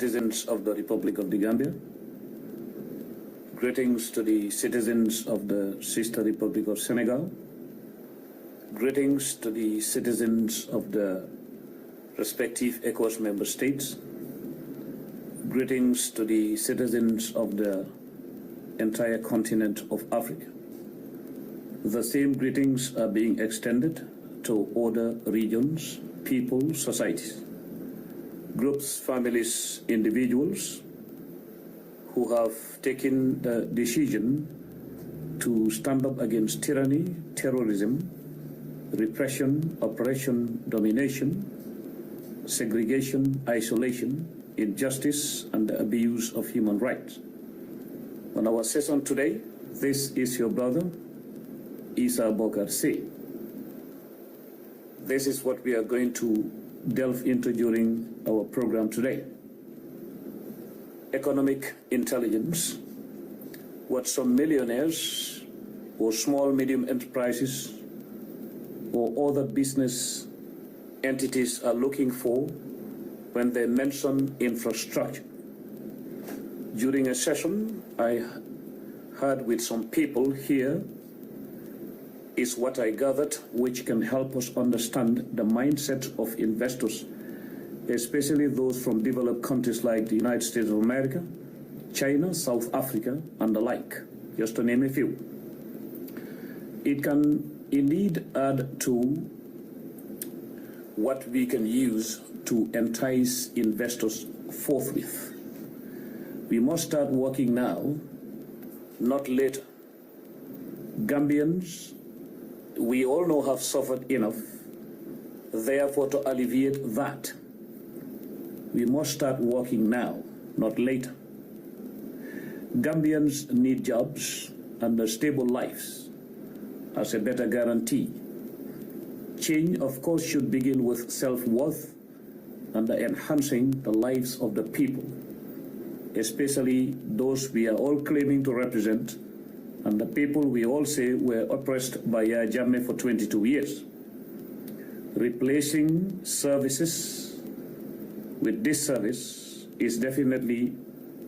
Citizens of the Republic of the Gambia. Greetings to the citizens of the sister Republic of Senegal. Greetings to the citizens of the respective ECOWAS member states. Greetings to the citizens of the entire continent of Africa. The same greetings are being extended to other regions, people, societies, groups, families, individuals who have taken the decision to stand up against tyranny, terrorism, repression, oppression, domination, segregation, isolation, injustice, and the abuse of human rights. On our session today, this is your brother, Essa Bokarr Sey. This is what we are going to delve into during our program today. Economic intelligence, what some millionaires or small medium enterprises or other business entities are looking for when they mention infrastructure. During a session I had with some people here is what I gathered, which can help us understand the mindset of investors, especially those from developed countries like the United States of America, China, South Africa, and the like, just to name a few. It can indeed add to what we can use to entice investors forthwith. We must start working now, not later. Gambians, we all know, have suffered enough. Therefore, to alleviate that, we must start working now, not later. Gambians need jobs and stable lives as a better guarantee. Change, of course, should begin with self-worth and enhancing the lives of the people, especially those we are all claiming to represent, and the people we all say were oppressed by Yahya Jammeh for 22 years. Replacing services with this service is definitely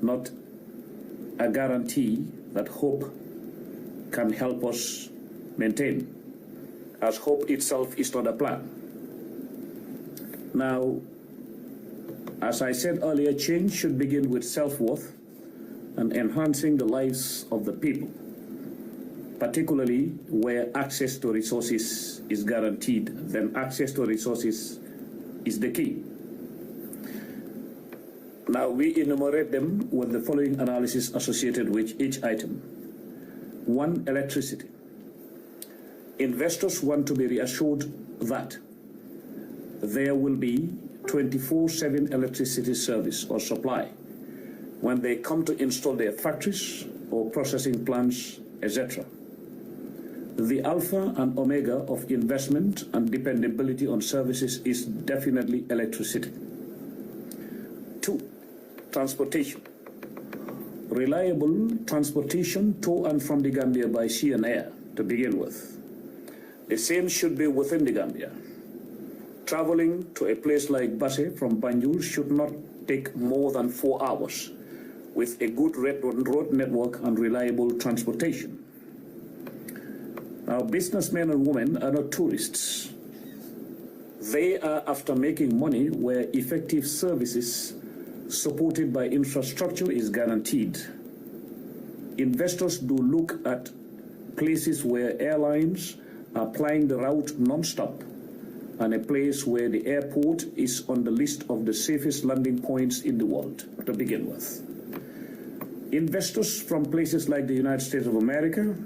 not a guarantee that hope can help us maintain, as hope itself is not a plan. Now, as I said earlier, change should begin with self-worth and enhancing the lives of the people, particularly where access to resources is guaranteed. Then access to resources is the key. Now we enumerate them with the following analysis associated with each item. 1. Electricity. Investors want to be reassured that there will be 24/7 electricity service or supply when they come to install their factories or processing plants, etc. The alpha and omega of investment and dependability on services is definitely electricity. 2. Transportation. Reliable transportation to and from the Gambia by sea and air to begin with. The same should be within the Gambia. Traveling to a place like Basse from Banjul should not take more than 4 hours with a good road network and reliable transportation. Now, businessmen and women are not tourists. They are after making money where effective services supported by infrastructure is guaranteed. Investors do look at places where airlines are plying the route non-stop, and a place where the airport is on the list of the safest landing points in the world to begin with. Investors from places like the United States of America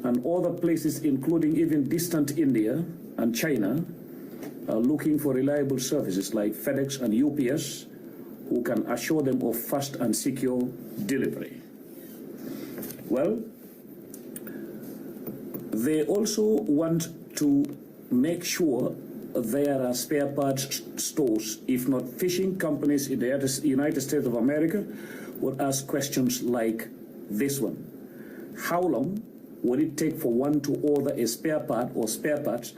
and other places, including even distant India and China, are looking for reliable services like FedEx and UPS, who can assure them of fast and secure delivery. Well, they also want to make sure there are spare parts stores. If not, fishing companies in the United States of America would ask questions like this one. How long would it take for one to order a spare part or spare parts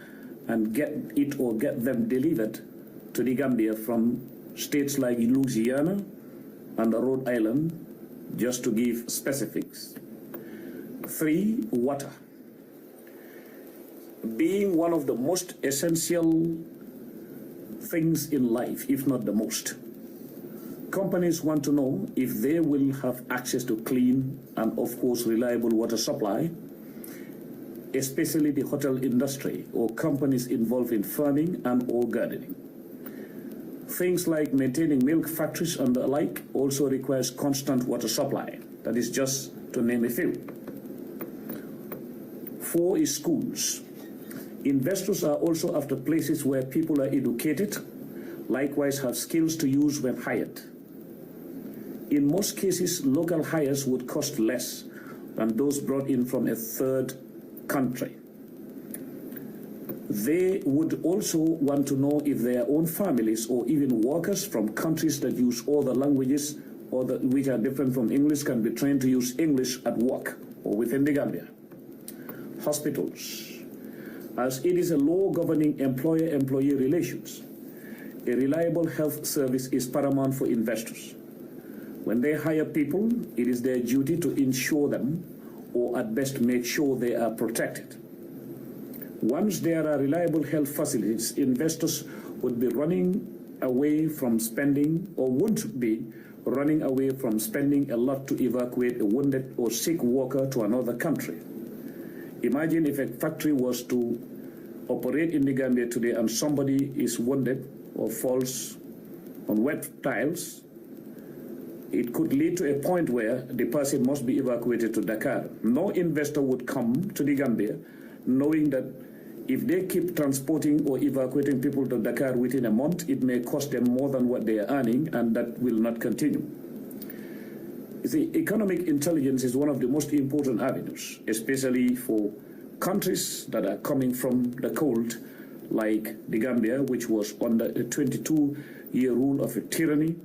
and get it or get them delivered to the Gambia from states like Louisiana and Rhode Island, just to give specifics. 3, water. Being one of the most essential things in life, if not the most. Companies want to know if they will have access to clean and, of course, reliable water supply, especially the hotel industry or companies involved in farming and or gardening. Things like maintaining milk factories and the like also requires constant water supply. That is just to name a few. 4 is schools. Investors are also after places where people are educated, likewise have skills to use when hired. In most cases, local hires would cost less than those brought in from a third country. They would also want to know if their own families or even workers from countries that use other languages or which are different from English can be trained to use English at work or within the Gambia. Hospitals. As it is a law governing employer-employee relations, a reliable health service is paramount for investors. When they hire people, it is their duty to insure them, or at best make sure they are protected. Once there are reliable health facilities, investors would be running away from spending, or would be running away from spending a lot to evacuate a wounded or sick worker to another country. Imagine if a factory was to operate in the Gambia today and somebody is wounded or falls on wet tiles. It could lead to a point where the person must be evacuated to Dakar. No investor would come to the Gambia knowing that if they keep transporting or evacuating people to Dakar within a month, it may cost them more than what they are earning, and that will not continue. You see, economic intelligence is one of the most important avenues, especially for countries that are coming from the cold, like the Gambia, which was under a 22-year rule of a tyranny.